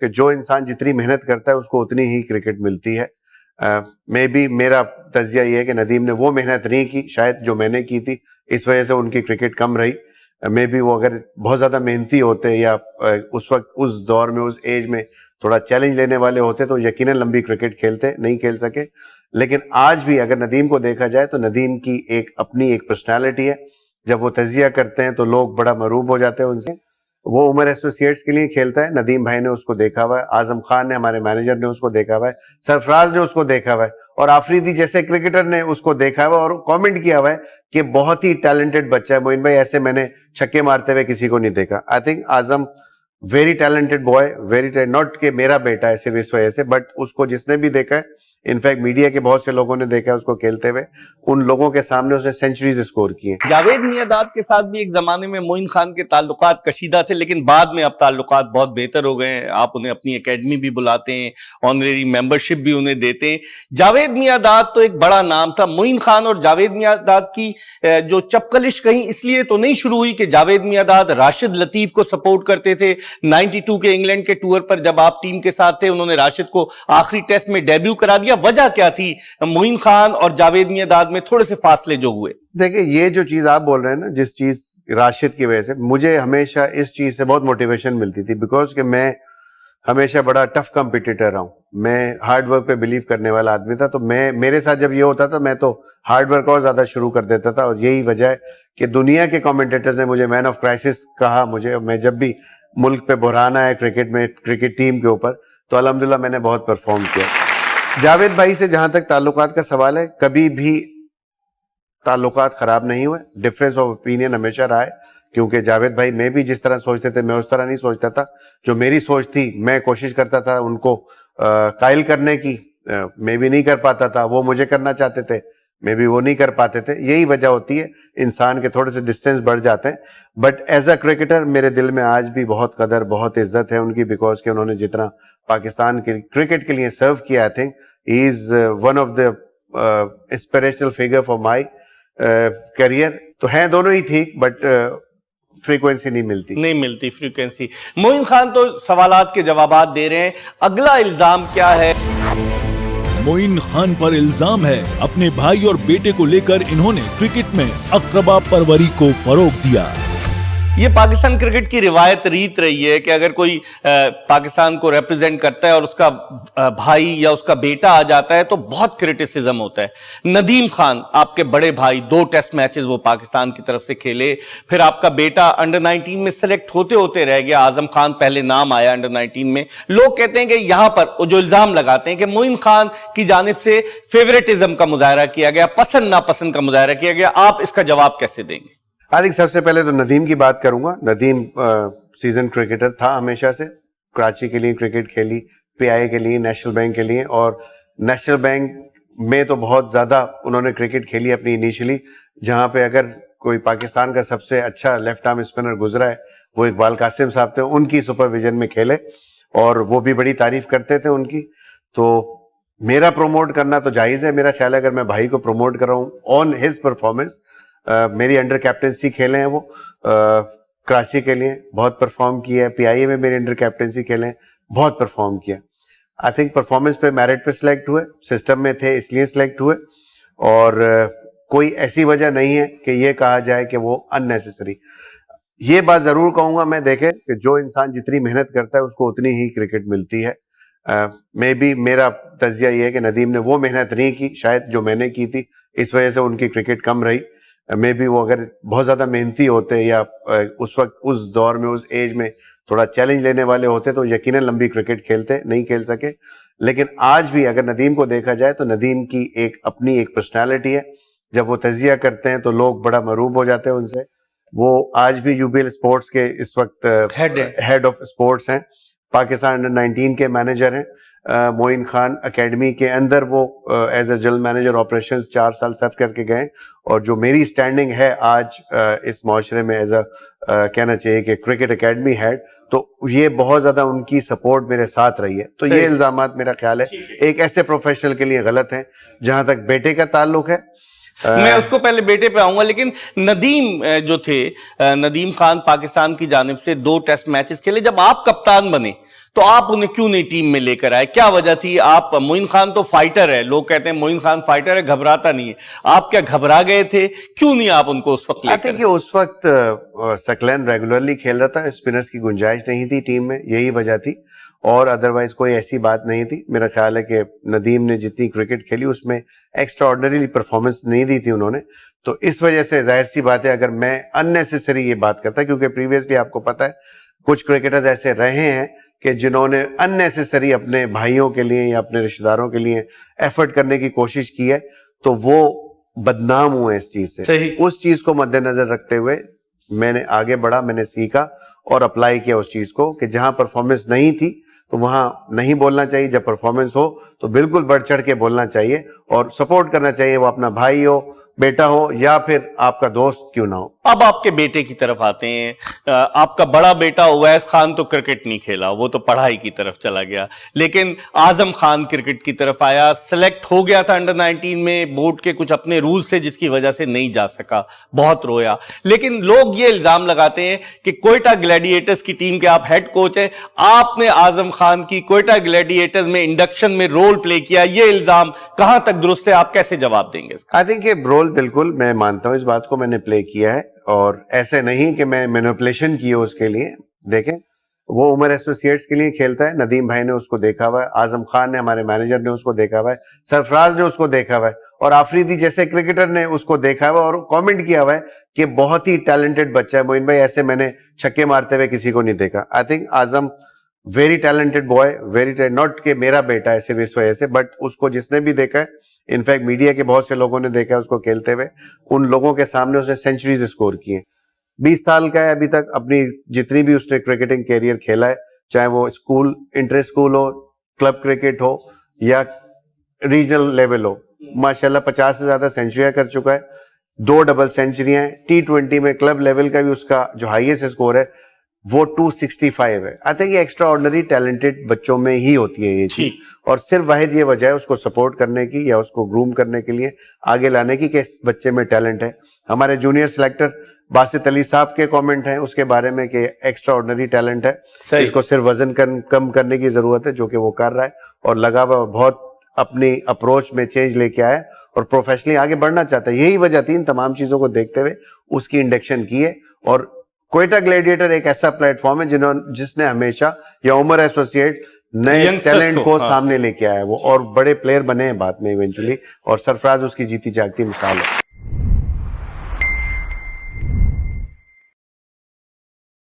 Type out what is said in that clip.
کہ جو انسان جتنی محنت کرتا ہے اس کو اتنی ہی کرکٹ ملتی ہے. میں بھی میرا تجزیہ یہ ہے کہ ندیم نے وہ محنت نہیں کی شاید جو میں نے کی تھی, اس وجہ سے ان کی کرکٹ کم رہی. میں بھی وہ اگر بہت زیادہ محنتی ہوتے یا اس وقت اس دور میں اس ایج میں تھوڑا چیلنج لینے والے ہوتے تو یقیناً لمبی کرکٹ کھیلتے, نہیں کھیل سکے. لیکن آج بھی اگر ندیم کو دیکھا جائے تو ندیم کی اپنی ایک پرسنالٹی ہے. جب وہ تجزیہ کرتے ہیں تو لوگ بڑا مرعوب ہو جاتے ہیں ان سے. وہ عمر ایسوسیٹس کے لیے کھیلتا ہے, ندیم بھائی نے اس کو دیکھا ہوا ہے, اعظم خان نے ہمارے مینیجر نے اس کو دیکھا ہوا ہے, سرفراز نے اس کو دیکھا ہوا ہے, اور آفریدی جیسے کرکٹر نے اس کو دیکھا ہوا ہے اور کامنٹ کیا ہوا ہے کہ بہت ہی ٹیلنٹڈ بچہ ہے معین بھائی, ایسے میں نے چھکے مارتے ہوئے کسی کو نہیں دیکھا. I think Azam very talented boy, very not کہ میرا بیٹا ہے صرف اس وجہ سے, بٹ اس کو جس نے بھی دیکھا ہے, انفیکٹ میڈیا کے بہت سے لوگوں نے دیکھا ہے اس کو کھیلتے ہوئے, ان لوگوں کے سامنے اس نے سینچریز اسکور کی ہیں. جاوید میاں کے ساتھ بھی ایک زمانے میں معین خان کے تعلقات کشیدہ تھے, لیکن بعد میں اب تعلقات بہت بہتر ہو گئے ہیں. آپ انہیں اپنی اکیڈمی بھی بلاتے ہیں, آنریری ممبرشپ بھی انہیں دیتے ہیں. جاوید میاں تو ایک بڑا نام تھا. معین خان اور جاوید میاں کی جو چپکلش کہیں اس لیے تو نہیں شروع ہوئی کہ جاوید میاں راشد لطیف کو سپورٹ کرتے تھے. 92 کے انگلینڈ کے ٹور پر جب آپ ٹیم کے ساتھ تھے, انہوں نے راشد کو آخری ٹیسٹ میں ڈیبیو کرا دیا. وجہ کیا تھی معین خان اور جاوید میاں میں تھوڑے سے فاصلے جو ہوئے؟ دیکھیں, یہ جو چیز آپ بول رہے ہیں نا, جس چیز راشد کی وجہ سے, مجھے ہمیشہ اس چیز سے بہت موٹیویشن ملتی تھی, بیکاز کہ میں ہمیشہ بڑا ٹف کمپیٹیٹر رہا ہوں. میں ہارڈ ورک پہ بلیو کرنے والا آدمی تھا, تو میرے ساتھ جب یہ ہوتا تھا میں تو ہارڈ ورک اور زیادہ شروع کر دیتا تھا. اور یہی وجہ ہے کہ دنیا کے کمنٹیٹرز نے مجھے مین آف کرائسس کہا. میں جب بھی ملک پہ بحران آیا کرکٹ میں, کرکٹ ٹیم کے اوپر, تو الحمدللہ میں نے بہت پرفارم کیا. جاوید بھائی سے جہاں تک تعلقات کا سوال ہے, کبھی بھی تعلقات خراب نہیں ہوئے. ڈفرینس آف اوپینین ہمیشہ رہا ہے, کیونکہ جاوید بھائی میں بھی جس طرح سوچتے تھے میں اس طرح نہیں سوچتا تھا. جو میری سوچ تھی میں کوشش کرتا تھا ان کو قائل کرنے کی, میں بھی نہیں کر پاتا تھا. وہ مجھے کرنا چاہتے تھے, میں بھی وہ نہیں کر پاتے تھے. یہی وجہ ہوتی ہے انسان کے تھوڑے سے ڈسٹینس بڑھ جاتے ہیں. بٹ ایز اے کرکٹر میرے دل میں آج بھی بہت قدر, بہت عزت ہے ان کی, بیکاز کہ انہوں نے جتنا پاکستان کے کرکٹ کے لیے سرو کیا, I think he is one of the inspirational figure for my career. تو ہیں دونوں ہی ٹھیک, بٹ فریکوینسی نہیں ملتی فریکوینسی. معین خان تو سوالات کے جوابات دے رہے ہیں. اگلا الزام کیا ہے؟ معین خان پر الزام ہے اپنے بھائی اور بیٹے کو لے کر انہوں نے کرکٹ میں اقربا پروری کو فروغ دیا. یہ پاکستان کرکٹ کی روایت ریت رہی ہے کہ اگر کوئی پاکستان کو ریپرزینٹ کرتا ہے اور اس کا بھائی یا اس کا بیٹا آ جاتا ہے تو بہت کرٹیسزم ہوتا ہے. ندیم خان آپ کے بڑے بھائی, 2 ٹیسٹ میچز وہ پاکستان کی طرف سے کھیلے, پھر آپ کا بیٹا انڈر 19 میں سلیکٹ ہوتے رہ گیا. اعظم خان پہلے نام آیا انڈر 19 میں. لوگ کہتے ہیں کہ یہاں پر جو الزام لگاتے ہیں کہ معین خان کی جانب سے فیوریٹزم کا مظاہرہ کیا گیا, پسند ناپسند کا مظاہرہ کیا گیا. آپ اس کا جواب کیسے دیں گے؟ سب سے پہلے تو ندیم کی بات کروں گا. ندیم سیزن کرکٹر تھا ہمیشہ سے. کراچی کے لیے کرکٹ کھیلی, پی آئی کے لیے, نیشنل بینک کے لیے, اور نیشنل بینک میں تو بہت زیادہ انہوں نے کرکٹ کھیلی اپنی انیشلی, جہاں پہ اگر کوئی پاکستان کا سب سے اچھا لیفٹ آرم اسپنر گزرا ہے وہ اقبال قاسم صاحب تھے. ان کی سپرویژن میں کھیلے اور وہ بھی بڑی تعریف کرتے تھے ان کی. تو میرا پروموٹ کرنا تو جائز ہے. میرا خیال ہے اگر میں بھائی کو پروموٹ کر رہا ہوں آن ہز پرفارمنس, میری انڈر کیپٹنسی کھیلے ہیں وہ کراچی کے لیے, بہت پرفارم کیا ہے. پی آئی اے میں میری انڈر کیپٹنسی کھیلے ہیں, بہت پرفارم کیا. آئی تھنک پرفارمنس پہ میرٹ پہ سلیکٹ ہوئے, سسٹم میں تھے اس لیے سلیکٹ ہوئے, اور کوئی ایسی وجہ نہیں ہے کہ یہ کہا جائے کہ وہ اننیسیسری. یہ بات ضرور کہوں گا میں, دیکھیں کہ جو انسان جتنی محنت کرتا ہے اس کو اتنی ہی کرکٹ ملتی ہے. میں بھی میرا تجزیہ یہ ہے کہ ندیم نے وہ محنت نہیں کی شاید جو میں نے کی تھی, اس وجہ سے ان کی کرکٹ کم رہی. میں بھی وہ اگر بہت زیادہ محنتی ہوتے یا اس وقت اس دور میں اس ایج میں تھوڑا چیلنج لینے والے ہوتے تو یقیناً لمبی کرکٹ کھیلتے, نہیں کھیل سکے. لیکن آج بھی اگر ندیم کو دیکھا جائے تو ندیم کی اپنی ایک پرسنالٹی ہے. جب وہ تجزیہ کرتے ہیں تو لوگ بڑا مرعوب ہو جاتے ہیں ان سے. وہ آج بھی یو بی ایل اسپورٹس کے اس وقت ہیڈ آف اسپورٹس ہیں, پاکستان انڈر 19 کے مینیجر ہیں. معین خان اکیڈمی کے اندر وہ as a general manager operations 4 سال سرو کر کے گئے. اور جو میری سٹینڈنگ ہے آج اس معاشرے میں ایز اے کہنا چاہیے کہ کرکٹ اکیڈمی ہیڈ, تو یہ بہت زیادہ ان کی سپورٹ میرے ساتھ رہی ہے. تو یہ الزامات میرا خیال ہے ایک ایسے پروفیشنل کے لیے غلط ہیں. جہاں تک بیٹے کا تعلق ہے, میں اس کو پہلے بیٹے پہ آؤں گا, لیکن ندیم جو تھے, ندیم خان پاکستان کی جانب سے 2 ٹیسٹ میچز کھیلے. جب آپ کپتان بنے تو آپ انہیں کیوں نہیں ٹیم میں لے کر آئے؟ کیا وجہ تھی؟ آپ معین خان تو فائٹر ہے، لوگ کہتے ہیں معین خان فائٹر ہے، گھبراتا نہیں ہے، آپ کیا گھبرا گئے تھے؟ کیوں نہیں آپ ان کو اس وقت لے کر؟ کہ اس وقت سکلین ریگولرلی کھیل رہا تھا، اسپنرز کی گنجائش نہیں تھی ٹیم میں، یہی وجہ تھی، اور ادروائز کوئی ایسی بات نہیں تھی. میرا خیال ہے کہ ندیم نے جتنی کرکٹ کھیلی اس میں ایکسٹرا آرڈنری پرفارمنس نہیں دی تھی انہوں نے، تو اس وجہ سے ظاہر سی بات ہے اگر میں اننیسیسری یہ بات کرتا، کیونکہ پریویسلی آپ کو پتا ہے کچھ کرکٹرز ایسے رہے ہیں کہ جنہوں نے اننیسیسری اپنے بھائیوں کے لیے یا اپنے رشتہ داروں کے لیے ایفرٹ کرنے کی کوشش کی ہے، تو وہ بدنام ہوئے اس چیز سے. اس چیز کو مد نظر رکھتے ہوئے میں نے آگے بڑھا، میں نے سیکھا اور اپلائی کیا اس چیز کو کہ جہاں پرفارمنس نہیں تھی تو وہاں نہیں بولنا چاہیے، جب پرفارمنس ہو تو بالکل بڑھ چڑھ کے بولنا چاہیے اور سپورٹ کرنا چاہیے، وہ اپنا بھائی ہو، بیٹا ہو یا پھر آپ کا دوست کیوں نہ ہو. اب آپ کے بیٹے کی طرف آتے ہیں. آپ کا بڑا بیٹا اویس خان تو کرکٹ نہیں کھیلا، وہ تو پڑھائی کی طرف چلا گیا، لیکن اعظم خان کرکٹ کی طرف آیا، سلیکٹ ہو گیا تھا انڈر 19 میں، بورڈ کے کچھ اپنے رول سے جس کی وجہ سے نہیں جا سکا، بہت رویا. لیکن لوگ یہ الزام لگاتے ہیں کہ کوئٹہ گلیڈیٹرز کی ٹیم کے آپ ہیڈ کوچ ہیں، آپ نے اعظم خان کی کوئٹہ گلیڈیٹرز میں انڈکشن میں رول پلے کیا، یہ الزام کہاں تک درست ہے؟ آپ کیسے جواب دیں گے اس کا؟ آئی تھنک یہ رول بالکل میں مانتا ہوں، اس بات کو میں نے پلے کیا ہے، اور ایسے نہیں کہ میں مینوپولیشن کی ہو اس کے لیے. دیکھیں وہ عمر ایسوسیٹس کے لیے کھیلتا ہے، ندیم بھائی نے اس کو دیکھا ہوا ہے، اعظم خان نے ہمارے مینیجر نے اس کو دیکھا ہوا ہے، سرفراز نے اس کو دیکھا ہوا ہے، اور آفریدی جیسے کرکٹر نے اس کو دیکھا ہوا ہے اور کامنٹ کیا ہوا ہے کہ بہت ہی ٹیلنٹڈ بچہ ہے معین بھائی، ایسے میں نے چھکے مارتے ہوئے کسی کو نہیں دیکھا. I think Azam very talented boy, very not کہ میرا بیٹا ہے صرف اس وجہ سے، بٹ اس کو جس نے بھی دیکھا ہے، انفیکٹ میڈیا کے بہت سے لوگوں نے دیکھا ہے اس کو کھیلتے ہوئے، ان لوگوں کے سامنے اس نے سینچریز اسکور کی ہیں. 20 سال کا ہے ابھی تک، اپنی جتنی بھی اس نے کرکٹنگ کیریئر کھیلا ہے، چاہے وہ اسکول انٹر اسکول ہو، کلب کرکٹ ہو یا ریجنل لیول ہو، ماشاءاللہ 50 سے زیادہ سینچریاں کر چکا ہے، 2 ڈبل سینچریاں ہیں. T20 میں کلب لیول کا بھی اس کا جو ہائیسٹ اسکور ہے وہ 265 ہے. آئی تھنک یہ ایکسٹرا آرڈنری ٹیلنٹڈ بچوں میں ہی ہوتی ہے یہ چیز، اور صرف واحد یہ وجہ ہے اس کو سپورٹ کرنے کی یا اس کو گروم کرنے کے لیے آگے لانے کی کہ اس بچے میں ٹیلنٹ ہے. ہمارے جونیئر سلیکٹر باسط علی صاحب کے کامنٹ ہیں اس کے بارے میں کہ ایکسٹرا آرڈنری ٹیلنٹ ہے، اس کو صرف وزن کم کرنے کی ضرورت ہے، جو کہ وہ کر رہا ہے اور لگا ہوا، اور بہت اپنی اپروچ میں چینج لے کے آیا اور پروفیشنلی آگے بڑھنا چاہتا ہے. یہی وجہ تھی ان تمام چیزوں کو دیکھتے ہوئے اس کی انڈکشن کی ہے. اور کوئٹہ گلیڈیٹر ایک ایسا پلیٹ فارم ہے جس نے ہمیشہ، یا عمر ایسوسیٹ نئے ٹیلنٹ کو سامنے لے کے آیا وہ، اور بڑے پلیئر بنے ہیں بعد میں ایونچولی، اور سرفراز اس کی جیتی جاگتی مثال ہے.